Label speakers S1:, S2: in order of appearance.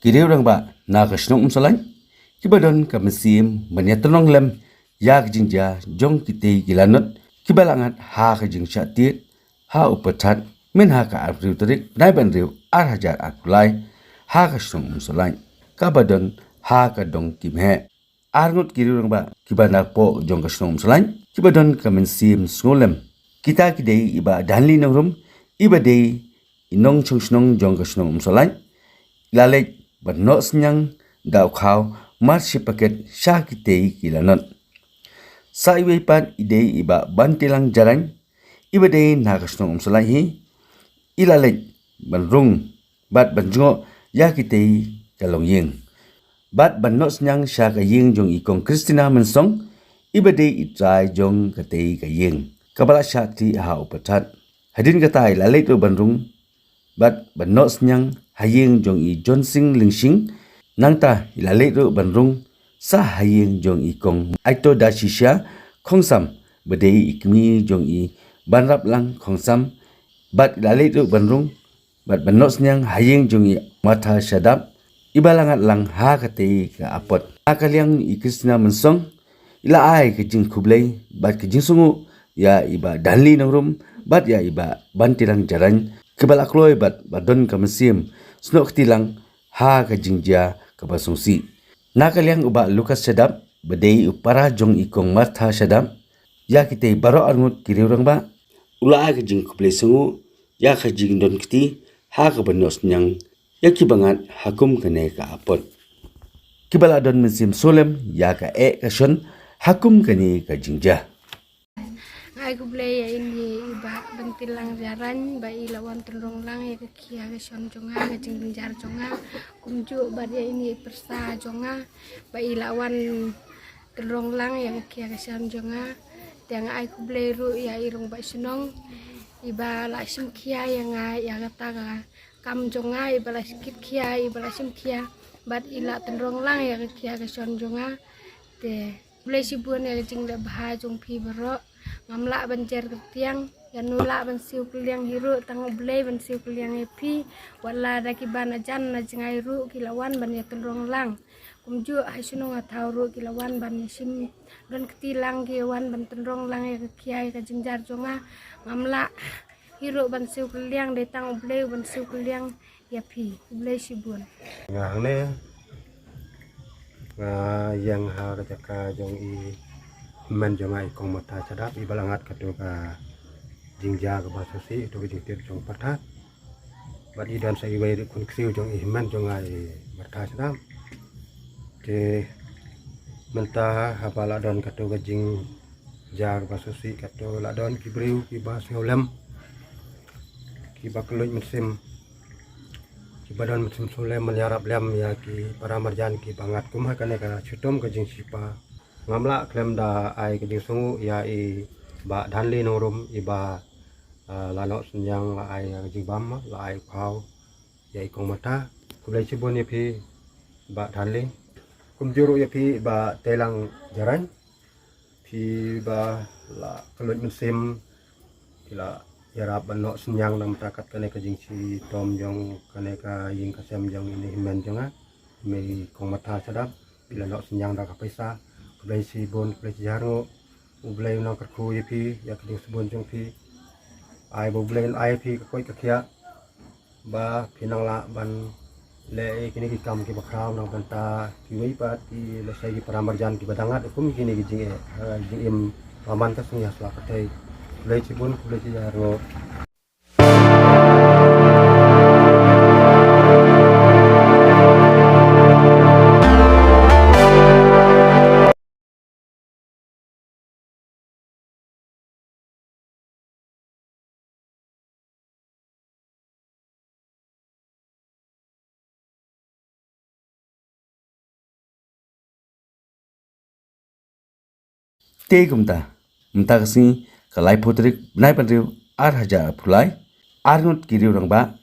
S1: Kiriu rang ba na ka shnong umsalan. Kibadon ka mesim banyatanong lem yak jingja jong kite gilanot kibalangat ha ka jing syatit ha upatat min ha ka apriu tarik nai ban riu ar hajar akulai ha ka shnong umsalan. Kabadon ha ka dong kimhe. Arngot kiriu rang ba kibanak po jong ka shnong umsalan. Kibadon ka mesim snolem. Kita kidei iba danli nangrum iba dei inong chung shnong jong ka shnong umsalan. Lalek but no senyang dau kau marsi paket syakitei kilanot. Sa iwe pan idei iba bantilang jaran iba dei nakasnong umsalahi ilalek banrung bat banjungo yakitei kalong ying. Bat ban no senyang syaka ying jong ikong Kristina mensong iba dei itrai jong katei kaying. Kabala syakti ha upatat. Hadin katai lalek do banrung bat ban no senyang hayeng jong i Johnsing Lingsing nangta ilalek ro banrung sa hayeng jong i kong aito da shisha khongsam bedei ikmi jong i banrap lang khongsam bat ilalek ro banrung bat banos nyang hayeng jong i matha shadap ibalangat lang ha kate ka apot akaliang i Kristina mensong ila ai ke jing khublei bat ke jing sungu ya iba danli nangrum bat ya iba bantilang jaran kebalak loy bat badon kamesim snok tilang ha ka jingja ka basungsi nakaliang uba Lukas Shadap bedei upara jong ikong Martha Shadap ya kite baro arngut kiriurang ba ula ka jing kuble sungu ya ka jing don kiti ha ka banos nyang ya kibangat hakum kane ka apot kibala don mesim solem ya ka kason hakum kane ka jingja.
S2: Aku beli ya ini iba bentilang jaran ba ilawan tendrong lang ya kekia ke son jonga ke jing jar jonga kumju ba dia ini persa jonga ba ilawan tendrong lang ya kekia ke son jonga tiang aku beli ru ya irung ba senong iba la sim kia yang ya kata ka kam jonga iba la skip kia iba la sim kia bat ila tendrong lang ya kekia ke son jonga te beli sibun ya jing da bah jong pi baro ngamla banjer ketiang ya nula ban siu kliang hiru tang blei ban siu kliang epi wala daki bana jan na jingai ru kilawan ban ya tendrong lang kumju haisuno ngatau ru kilawan ban sim don ketilang kilawan ban tendrong lang ya kiai ka jingjar jonga ngamla hiru ban siu kliang de tang blei ban siu kliang ya pi blei sibun
S3: ngang ne yang ha ka jong i men jongai kong mata sadap ibalangat katu ka jingja ka basusi itu jingtir jong patat bat idan sa iwai kun ksiu jong i men jongai mata sadap ke menta hapala don katu ka jingja ka basusi katu la don kibriu ki bas ngolem ki bakluj mesim ki badan mesim solem menyarap lem ya ki para marjan ki bangat kumha kane ka chutom ka jing sipa ngamla klem da ai ke jing sungu ya i ba dhanli norum iba lalo senyang la ai jing bam la ai khau ya i kong mata kulai cibun ya pi ba dhanli kumjuru ya pi ba telang jaran pi ba la kelut mesim ila yarap banno senyang nam takat kane ke jing si tom jong kane ka ying kasem jong ini men jonga me kong mata sadap bila no senyang da ka paisa blai si bon blai jaro blai na ka khu yipi ya ka sebon jong pi ai bo blai ai pi ka koi ka khia ba pinang la ban le kini ki kam ki bakraw na banta ki wei pa ti le sai ki paramarjan ki badangat kum kini ki jing im paman ka sunya sla ka tai blai si bon blai jaro
S1: Te kumta mta kasi kalai potrik nai pandriu ar hajar pulai arngot kiriu rang ba